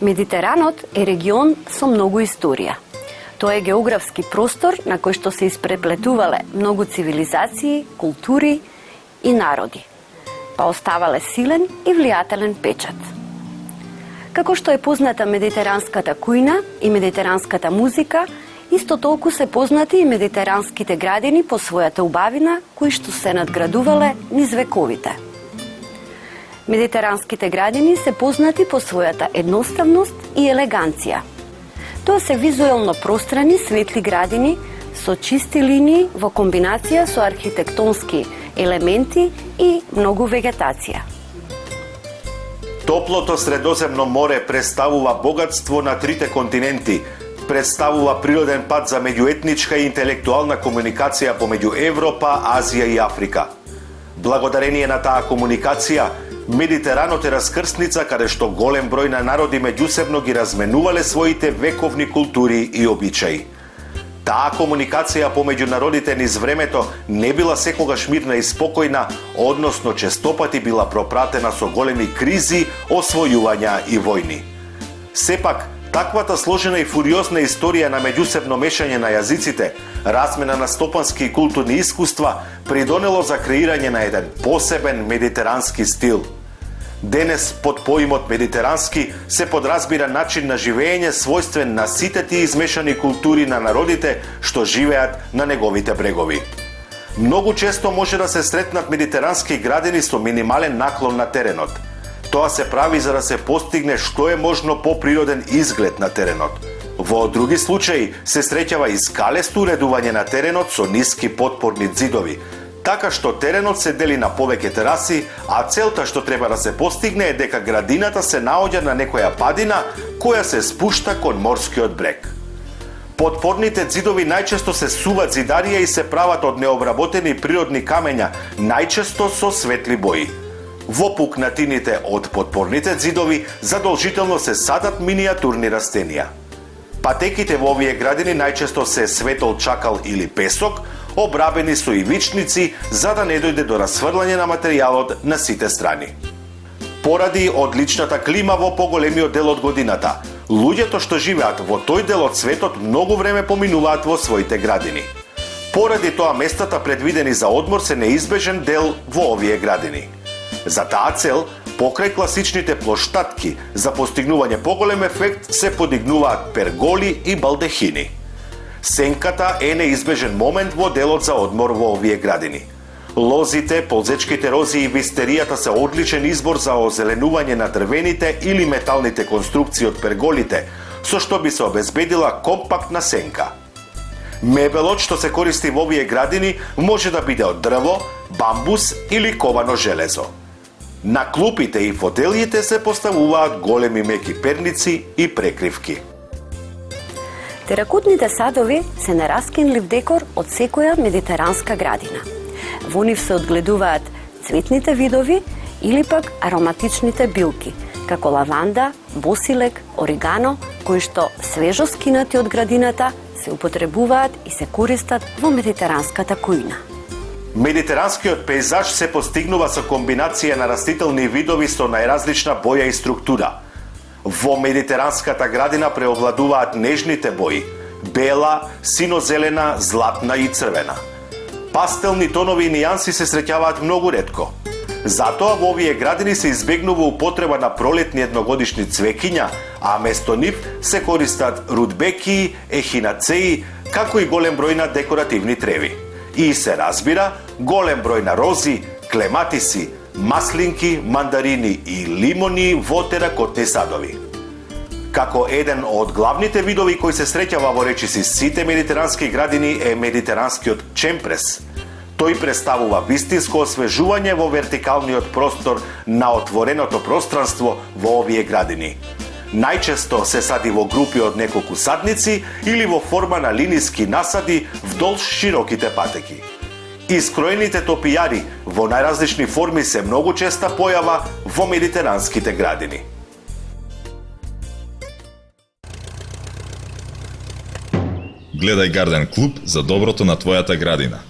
Медитеранот е регион со многу историја. Тоа е географски простор на кој што се испреплетувале многу цивилизации, култури и народи, па оставале силен и влијателен печат. Како што е позната медитеранската кујна и медитеранската музика, исто толку се познати и медитеранските градини по својата убавина, кои што се надградувале низ вековите. Медитеранските градини се познати по својата едноставност и елеганција. Тоа се визуелно пространи, светли градини со чисти линии во комбинација со архитектонски елементи и многу вегетација. Топлото Средоземно море представува богатство на трите континенти, представува природен пат за меѓуетничка и интелектуална комуникација помеѓу Европа, Азија и Африка. Благодарение на таа комуникација, Медитеранот е раскрсница каде што голем број на народи меѓусебно ги разменувале своите вековни култури и обичаи. Таа комуникација помеѓу народите низ времето не била секогаш мирна и спокојна, односно честопати била пропратена со големи кризи, освојувања и војни. Сепак, таквата сложена и фуриозна историја на меѓусебно мешање на јазиците, размена на стопански и културни искуства, придонело за креирање на еден посебен медитерански стил. Денес, под поимот медитерански, се подразбира начин на живење својствен на сите тие измешани култури на народите што живеат на неговите брегови. Многу често може да се сретнат медитерански градини со минимален наклон на теренот. Тоа се прави за да се постигне што е можно поприроден изглед на теренот. Во други случаи се среќава и скалесто уредување на теренот со ниски потпорни ѕидови, така што теренот се дели на повеќе тераси, а целта што треба да се постигне е дека градината се наоѓа на некоја падина која се спушта кон морскиот брег. Потпорните ѕидови најчесто се суват зидарија и се прават од необработени природни камења, најчесто со светли бои. Во пукнатините од потпорните ѕидови задолжително се садат минијатурни растенија. Патеките во овие градини најчесто се светол чакал или песок, обрабени со ивичници за да не дојде до расфрлање на материјалот на сите страни. Поради одличната клима во поголемиот дел од годината, луѓето што живеат во тој дел од светот многу време поминуваат во своите градини. Поради тоа местата предвидени за одмор се неизбежен дел во овие градини. За таа цел, покрај класичните плоштатки за постигнување поголем ефект се подигнуваат перголи и балдехини. Сенката е неизбежен момент во делот за одмор во овие градини. Лозите, ползечките рози и вистеријата се одличен избор за озеленување на дрвените или металните конструкции од перголите, со што би се обезбедила компактна сенка. Мебелот што се користи во овие градини може да биде од дрво, бамбус или ковано железо. На клупите и фотелиите се поставуваат големи меки перници и прекривки. Теракотните садови се нераскинлив декор од секоја медитеранска градина. Во нив се одгледуваат цветните видови или пак ароматичните билки, како лаванда, босилек, орегано, кои што свежо скинати од градината се употребуваат и се користат во медитеранската кујна. Медитеранскиот пейзаж се постигнува со комбинација на растителни видови со најразлична боја и структура. Во медитеранската градина преовладуваат нежните бои – бела, сино-зелена, златна и црвена. Пастелни тонови и нијанси се среќаваат многу ретко. Затоа во овие градини се избегнува употреба на пролетни едногодишни цвеќиња, а место нив се користат рудбекии, ехинацеи, како и голем број на декоративни треви. И се разбира, голем број на рози, клематиси, маслинки, мандарини и лимони во теракотни садови. Како еден од главните видови кои се среќава во речиси сите медитерански градини е медитеранскиот чемпрес. Тој представува вистинско освежување во вертикалниот простор на отвореното пространство во овие градини. Најчесто се сади во групи од неколку садници или во форма на линиски насади вдолж широките патеки. Искроените топијари во најразлични форми се многу честа појава во медитеранските градини. Гледај Гарден Клуб за доброто на твојата градина.